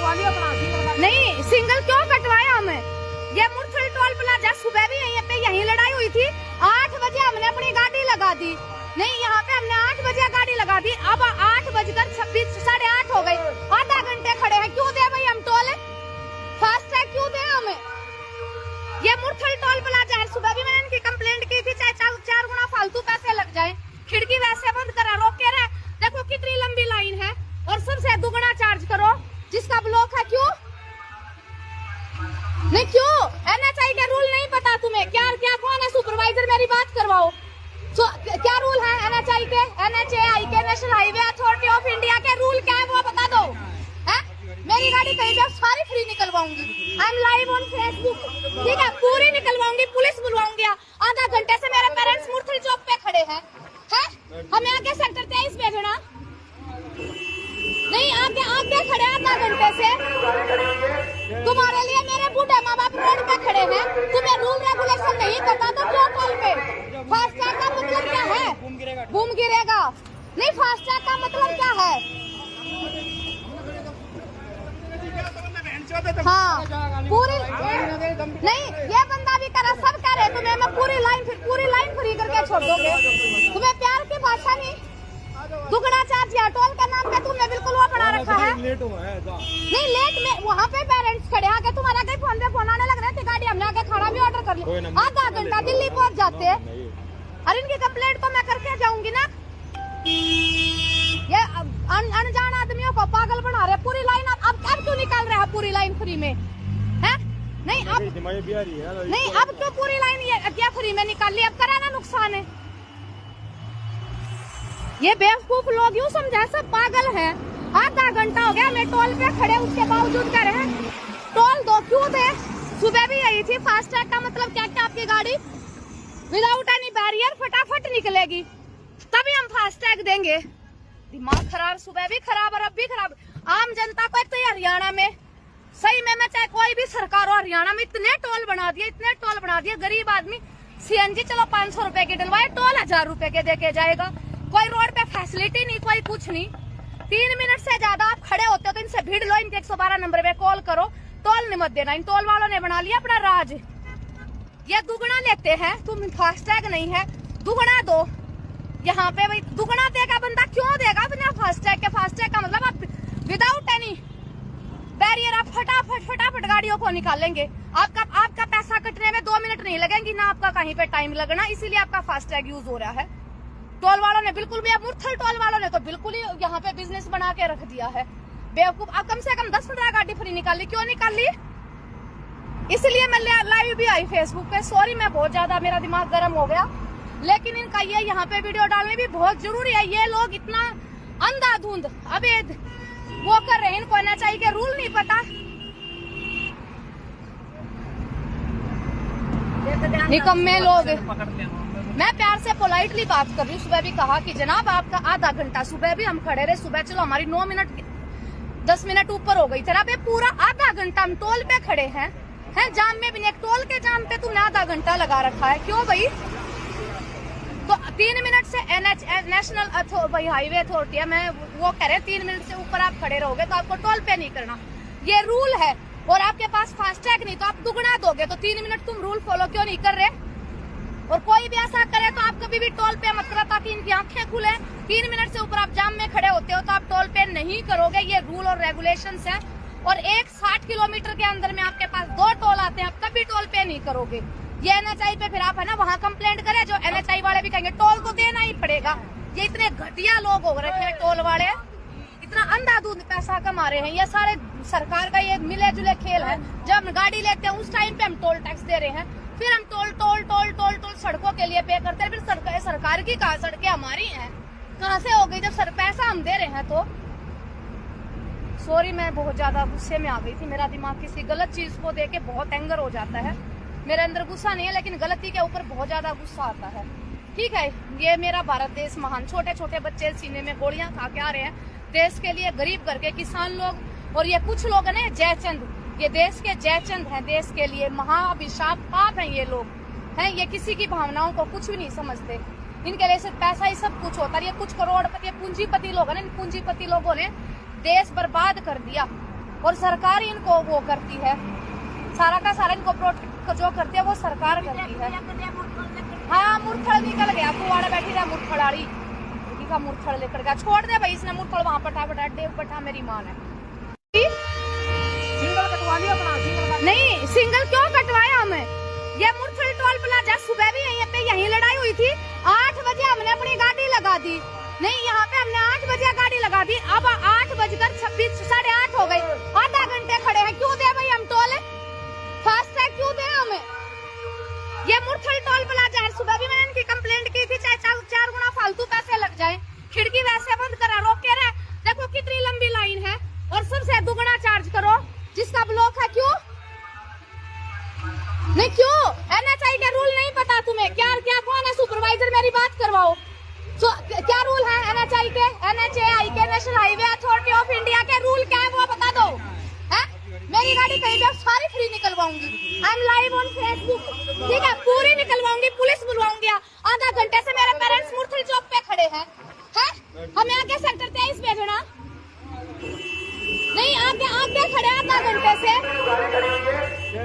नहीं सिंगल क्यों कटवाया हमें? ये मुरथल टोल प्लाजा सुबह भी यहीं लड़ाई हुई थी। 8 बजे हमने अपनी गाड़ी लगा दी। नहीं यहाँ पे हमने 8 बजे गाड़ी लगा दी। अब 8:26 साढ़े 8 हो गए। आधा घंटे खड़े हैं। क्यों दे भाई हम टोल? फास्ट टैग क्यों दे हमें? ये मुरथल टोल प्लाजा है। सुबह भी मैंने इनकी कंप्लेंट की थी, चाहे 4 गुना फालतू पैसे लग जाए। खिड़की वैसे बंद करा, रोके रहे। देखो कितनी लंबी लाइन है और सबसे दुगना चार्ज करो। जिसका ब्लॉक है क्यों नहीं? क्यों? NHI के रूल नहीं पता तुम्हें? क्या कौन है सुपरवाइजर? मेरी बात करवाओ। क्या रूल है NHI के? NHAI के, national highway authority of India के रूल क्या है वो बता दो। है मेरी गाड़ी कहीं भी सारी फ्री निकलवाऊंगी। I am live on Facebook. ठीक है, पूरी निकलवाऊंगी, पुलिस बुलवाऊंगी। आधा घंटे से मेरे पेरेंट्स मुरथल चौक पे खड़े हैं। हमें आगे सेक्टर 23 भेजना नहीं, आगे खड़े आधा घंटे से। तुम्हारे लिए मेरे बूढ़े माँ बाप रोड पे खड़े हैं। तुम्हें रूल रेगुलेशन नहीं पता तो क्यों टोल पे? फास्ट टैग का मतलब क्या है? बूम गिरेगा। नहीं, फास्ट टैग का मतलब क्या है? हाँ पूरी नहीं, ये बंदा भी करा, सब कह रहे तुम्हें मैं पूरी लाइन फ्री करके छोड़ दोगे। तुम्हें प्यार की भाषा नहीं, दुगना चार्ज या टोल के नाम पे तुमने बिल्कुल वो बना रखा है। नहीं लेट में वहाँ पे पेरेंट्स खड़े आके तुम्हारे आगे फोन पे फोन आने लग रहे थे। गाड़ी हमने आगे खाना भी ऑर्डर कर लिया। आधा घंटा दिल्ली पहुँच जाते हैं। अरे इनकी कंप्लेंट तो मैं करके जाऊंगी ना। ये अनजान आदमियों को पागल बना रहे। पूरी लाइन अब क्यों निकाल रहे हैं? पूरी लाइन फ्री में है? नहीं अब क्यों पूरी लाइन ये क्या फ्री में निकाल ली? अब कराना नुकसान है। ये बेवकूफ लोग यूँ समझा सब पागल हैं। आधा घंटा हो गया हमें टोल पे खड़े, उसके बावजूद कह रहे हैं टोल दो। क्यों दे? सुबह भी यही थी। फास्ट टैग का मतलब क्या? आपकी गाड़ी विदाउट एनी बैरियर फटाफट निकलेगी, तभी हम फास्ट टैग देंगे। दिमाग खराब, सुबह भी खराब और अब भी खराब। आम जनता को एक तो ये हरियाणा में सही में, मैं चाहे कोई भी सरकार हो, हरियाणा में इतने टोल बना दिए। गरीब आदमी CNG चलो 500 रुपए की डलवाए, टोल 1000 रुपए के देके जाएगा। कोई रोड पे फैसिलिटी नहीं, कोई कुछ नहीं। 3 मिनट से ज्यादा आप खड़े होते हो तो इनसे भिड़ लो, इनके 112 नंबर पे कॉल करो। टोल नहीं मत देना। इन टोल वालों ने बना लिया अपना राज। ये दुगना लेते हैं। तुम फास्ट टैग नहीं है, दुगना दो। यहाँ पे भाई दुगना देगा बंदा, क्यों देगा बिना फास्ट टैग के? फास्ट टैग का मतलब आप विदाउट एनी बैरियर आप फटाफट गाड़ियों को निकालेंगे। आपका पैसा कटने में 2 मिनट नहीं लगेंगी, ना आपका कहीं पे टाइम लगना। इसीलिए आपका फास्ट टैग यूज हो रहा है। टोल वालों ने बिल्कुल भी, मुरथल टोल वालों ने तो बिल्कुल ही यहाँ पे बिजनेस बना के रख दिया है। बेवकूफ। अब कम से कम 10-15 गाड़ी फ्री निकाली, क्यों निकाली? इसलिए मैं लाइव भी आई फेसबुक पे। सॉरी, मैं बहुत ज्यादा, मेरा दिमाग गर्म हो गया। लेकिन इनका ये यहाँ पे वीडियो डालने भी बहुत जरूरी है। ये लोग इतना अंधाधुंध अवैध वो कर रहे हैं, इनको NHI के रूल नहीं पता। निकम्मे लोग। मैं प्यार से पोलाइटली बात कर रही हूँ। सुबह भी कहा कि जनाब आपका आधा घंटा, सुबह भी हम खड़े रहे। सुबह चलो हमारी 9 मिनट 10 मिनट ऊपर हो गई। तेरा पूरा आधा घंटा हम टोल पे खड़े हैं जाम में भी नहीं। टोल के जाम पे तुमने आधा घंटा लगा रखा है, क्यों भाई? तो 3 मिनट से नेशनल हाईवे अथॉरिटी है, मैं वो कह रहे 3 मिनट से ऊपर आप खड़े रहोगे तो आपको टोल पे नहीं करना, ये रूल है। और आपके पास फास्ट टैग नहीं तो आप दुगना दोगे। तो 3 मिनट तुम रूल फॉलो क्यों नहीं कर रहे? और कोई भी ऐसा करे तो आप कभी भी टोल पे मत करो, ताकि इनकी आंखें खुले। 3 मिनट से ऊपर आप जाम में खड़े होते हो तो आप टोल पे नहीं करोगे। ये रूल और रेगुलेशंस है। और 60 किलोमीटर के अंदर में आपके पास 2 टोल आते हैं, आप कभी टोल पे नहीं करोगे। ये NHI पे फिर आप है ना वहाँ कंप्लेंट करें, जो NHI वाले भी कहेंगे टोल तो देना ही पड़ेगा। ये इतने घटिया लोग हो रखे हैं टोल वाले, इतना अंधाधुंध पैसा कमा रहे हैं। ये सारे सरकार का ये मिले जुले खेल है। जब हम गाड़ी लेते हैं उस टाइम पे हम टोल टैक्स दे रहे हैं, फिर हम टोल सड़कों के लिए पे करते हैं। फिर सरकार की कहा, सड़कें हमारी हैं, कहाँ से हो गई जब पैसा हम दे रहे हैं? तो सॉरी, मैं बहुत ज्यादा गुस्से में आ गई थी। मेरा दिमाग किसी गलत चीज को देख के बहुत एंगर हो जाता है। मेरे अंदर गुस्सा नहीं है, लेकिन गलती के ऊपर बहुत ज्यादा गुस्सा आता है। ठीक है, ये मेरा भारत देश महान। छोटे छोटे बच्चे सीने में गोलियां खा के आ रहे हैं देश के लिए, गरीब करके किसान लोग। और ये कुछ लोग है ना जयचंद, ये देश के जयचंद हैं, देश के लिए महाअभिशाप पाप हैं ये लोग हैं। ये किसी की भावनाओं को कुछ भी नहीं समझते। इनके लिए सिर्फ पैसा ही सब कुछ होता है। ये कुछ करोड़पति पूंजीपति लोग हैं, इन पूंजीपति लोगों ने देश बर्बाद कर दिया। और सरकार इनको वो करती है, सारा का सारा इनको प्रोटेक्ट जो करती है वो सरकार करती है। हाँ मुरथड़ निकल गया, कुआड़े बैठी रहा मुरथड़ाड़ी का मुरथड़ लेकर गया। छोड़ दे भाई इसने मुरथड़ वहां पटा पटा डेव पटा मेरी माँ ने। सिंगल कटवा लिया अपना, सिंगल नहीं सिंगल क्यों कटवाया हमें? ये मुरथल टोल प्लाजा सुबह भी यहीं लड़ाई हुई थी। 8 बजे हमने अपनी गाड़ी लगा दी। नहीं यहाँ पे हमने 8 बजे गाड़ी लगा दी। अब 8:26 साढ़े 8 हो गए, आधा घंटे खड़े हैं। क्यों दे भाई हम टोल? फास्ट टैग क्यों दे हमें? ये मुरथल टोल प्लाजा है। सुबह भी मैंने इनकी कंप्लेंट की थी, चाहे 4 गुना फालतू पैसे लग जाए। खिड़की वैसे बंद करा, रोक के रहे। देखो कितनी लंबी लाइन है और सबसे दुगना चार्ज करो जिसका ब्लॉक है। क्यों नहीं? क्यों? NHI के रूल नहीं पता तुम्हें? क्या कौन है सुपरवाइजर? मेरी बात करवाओ। क्या रूल है NHI के? NHAI के, national highway authority of India के रूल क्या है वो बता दो। है मेरी गाड़ी कहीं भी सारी फ्री निकलवाऊंगी। I am live on Facebook, ठीक है? पूरी निकलवाऊंगी, पुलिस बुलवाऊंगी। आधा घंटे से मेरे पेरेंट्स मुरथल चौक पे खड़े हैं। हमें आगे सेक्टर 23 भेजना नहीं, आगे खड़े आधा घंटे से।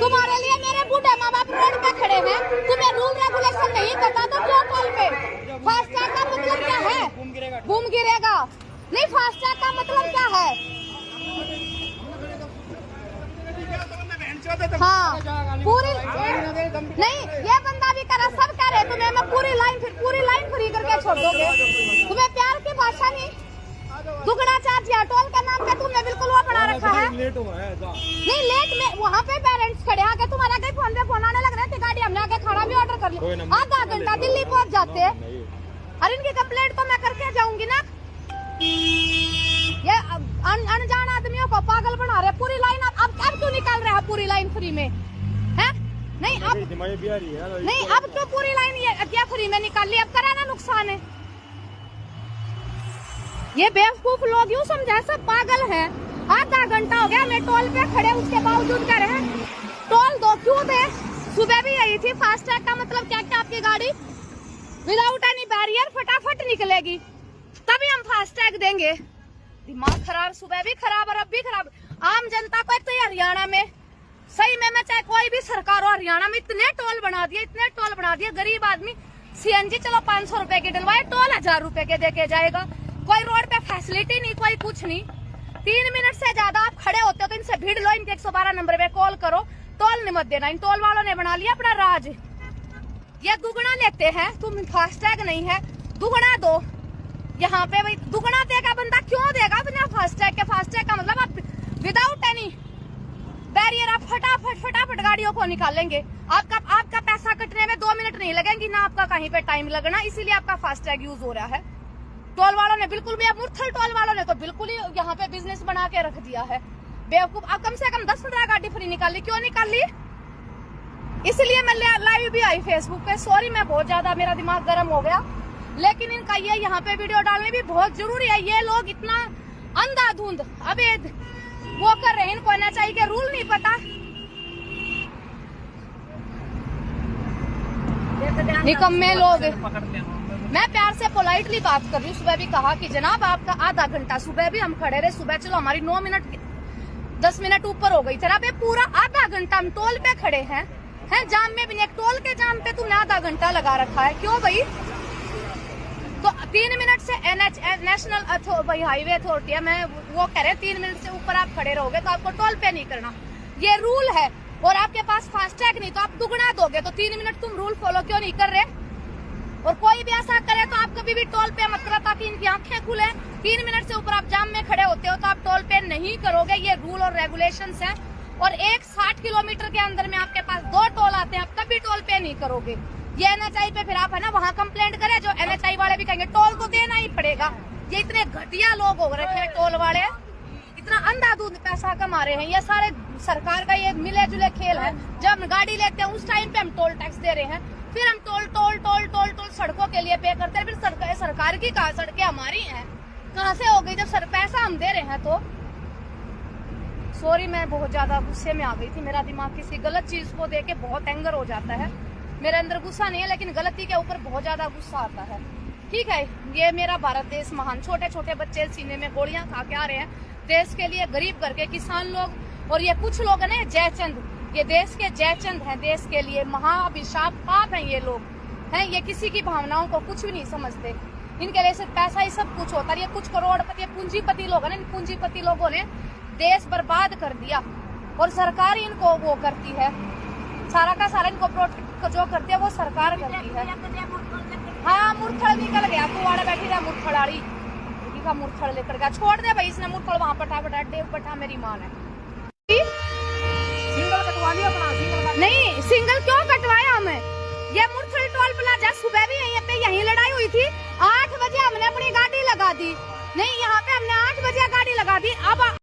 तुम्हारे लिए मेरे बूढ़े माँ बाप रोड पे खड़े हैं। तुम्हें रूल रेगुलेशन नहीं पता तो क्यों टोल पे? फास्ट टैग का मतलब क्या है? बूम गिरेगा। नहीं फास्ट टैग का मतलब क्या है? हाँ पूरी नहीं, ये बंदा भी करा, सब कह रहे तुम्हें मैं पूरी लाइन फ्री करके छोड़ दोगे। तुम्हें प्यार की भाषा नहीं, दुगना चार्ज या टोल के नाम पे तुमने बिल्कुल वो बना रखा है। नहीं लेट में वहाँ पे पेरेंट्स खड़े आके तुम्हारे आगे फोन पे फोन आने लग रहे थे। गाड़ी हमने आके खाना भी ऑर्डर कर लिया, आधा घंटा दिल्ली पहुँच जाते। और इनकी कंप्लेंट तो मैं करके जाऊंगी ना। ये अनजान आदमियों को पागल बना रहे। पूरी लाइन अब क्यों निकाल रहे हैं? पूरी लाइन फ्री में है? नहीं अब क्यों पूरी लाइन ये क्या फ्री में निकाल ली? अब कराना नुकसान है। ये बेवकूफ लोग यूँ समझा सब पागल हैं। आधा घंटा हो गया मैं टोल पे खड़े, उसके बावजूद कह रहे हैं टोल दो। क्यों दे? सुबह भी यही थी। फास्ट टैग का मतलब क्या? आपकी गाड़ी विदाउट एनी बैरियर फटाफट निकलेगी, तभी हम फास्ट टैग देंगे। दिमाग खराब, सुबह भी खराब और अब भी खराब। आम जनता को एक तो हरियाणा में सही में मैं चाहे कोई भी सरकार हो, हरियाणा में इतने टोल बना दिए। गरीब आदमी CNG चलो 500 रुपए की डलवाए, टोल 1000 रुपए के देके जाएगा। कोई रोड पे फैसिलिटी नहीं, कोई कुछ नहीं। 3 मिनट से ज्यादा आप खड़े होते हो तो इनसे भीड़ लो, इनके 112 नंबर पे कॉल करो, टोल नहीं मत देना। इन टोल वालों ने बना लिया अपना राज। ये दुगना लेते हैं, तुम फास्ट टैग नहीं है दुगना दो। यहाँ पे भाई दुगना देगा बंदा, क्यों देगा बिना फास्ट टैग के? फास्ट टैग का मतलब आप विदाउट एनी बैरियर आप फटाफट गाड़ियों को निकालेंगे। आपका पैसा कटने में 2 मिनट नहीं लगेंगी, ना आपका कहीं पे टाइम लगना। इसीलिए आपका फास्ट टैग यूज हो रहा है। टोल वालों ने बिल्कुल भी, मुरथल टोल वालों ने तो बिल्कुल ही यहाँ पे बिजनेस बना के रख दिया है। बेवकूफ। अब कम से कम 10-15 गाड़ी फ्री निकाल ली। क्यों निकाल ली? इसलिए मैं लाइव भी आई फेसबुक पे। सॉरी मैं बहुत ज्यादा, मेरा दिमाग गर्म हो गया। लेकिन इनका ये यहाँ पे वीडियो डालने भी बहुत जरूरी है। ये लोग इतना अंधाधुंध अवैध वो कर रहे हैं, इनको NHI के रूल नहीं पता। निकम्मे लोग। मैं प्यार से पोलाइटली बात कर रही हूँ। सुबह भी कहा कि जनाब आपका आधा घंटा, सुबह भी हम खड़े रहे। सुबह चलो हमारी 9 मिनट 10 मिनट ऊपर हो गई। तेरा पे पूरा आधा घंटा हम टोल पे खड़े हैं जाम में भी नहीं। टोल के जाम पे तुमने आधा घंटा लगा रखा है। क्यों भाई? तो 3 मिनट से नेशनल भाई हाईवे अथॉरिटी है, मैं वो कह रहे 3 मिनट से ऊपर आप खड़े रहोगे तो आपको टोल पे नहीं करना, ये रूल है। और आपके पास फास्ट टैग नहीं तो आप दुगना दोगे। तो 3 मिनट तुम रूल फॉलो क्यों नहीं कर रहे? और कोई भी ऐसा करे तो आप कभी भी टोल पे मत करो, ताकि इनकी आंखें खुले। 3 मिनट से ऊपर आप जाम में खड़े होते हो तो आप टोल पे नहीं करोगे। ये रूल और रेगुलेशंस हैं। और 60 किलोमीटर के अंदर में आपके पास 2 टोल आते हैं, आप कभी टोल पे नहीं करोगे। ये NHI पे फिर आप है ना वहाँ कंप्लेंट करें, जो NHI वाले भी कहेंगे टोल तो देना ही पड़ेगा। ये इतने घटिया लोग हो रखे हैं टोल वाले, इतना अंधाधुंध पैसा कमा रहे हैं। ये सारे सरकार का ये मिले जुले खेल है। जब हम गाड़ी लेते हैं उस टाइम पे हम टोल टैक्स दे रहे हैं, फिर हम टोल सड़कों के लिए पे करते हैं। फिर सरकार की कहा सड़कें हमारी हैं, कहाँ से हो गई जब पैसा हम दे रहे हैं? तो सॉरी मैं बहुत ज्यादा गुस्से में आ गई थी। मेरा दिमाग किसी गलत चीज को देख के बहुत एंगर हो जाता है। मेरे अंदर गुस्सा नहीं है, लेकिन गलती के ऊपर बहुत ज्यादा गुस्सा आता है। ठीक है, ये मेरा भारत देश महान। छोटे छोटे बच्चे सीने में गोलियां खा के आ रहे हैं, देश के लिए, गरीब करके किसान लोग। और ये कुछ लोग है ना जयचंद, ये देश के जयचंद हैं, देश के लिए महाअभिशाप पाप हैं ये लोग हैं। ये किसी की भावनाओं को कुछ भी नहीं समझते, इनके लिए सिर्फ पैसा ही सब कुछ होता है। ये कुछ करोड़पति पूंजीपति लोग हैं ना, इन पूंजीपति लोगों ने देश बर्बाद कर दिया और सरकार इनको वो करती है, सारा का सारा इनको प्रोटेक्ट जो करती है वो सरकार करती है। हाँ मुरथड़ निकल गया, कुआड़ा बैठी रहा मुरथड़ाड़ी का मुरथड़ लेकर गया, छोड़ दे भाई इसने मुरथड़ वहां पटा पटा डेव पटा, मेरी माँ ने सिंगल कटवा लिया अपना, सिंगल नहीं सिंगल क्यों कटवाया हमें। ये मुरथल टोल प्लाजा सुबह भी यहीं लड़ाई हुई थी, 8 बजे हमने अपनी गाड़ी लगा दी, नहीं यहाँ पे हमने 8 बजे गाड़ी लगा दी। अब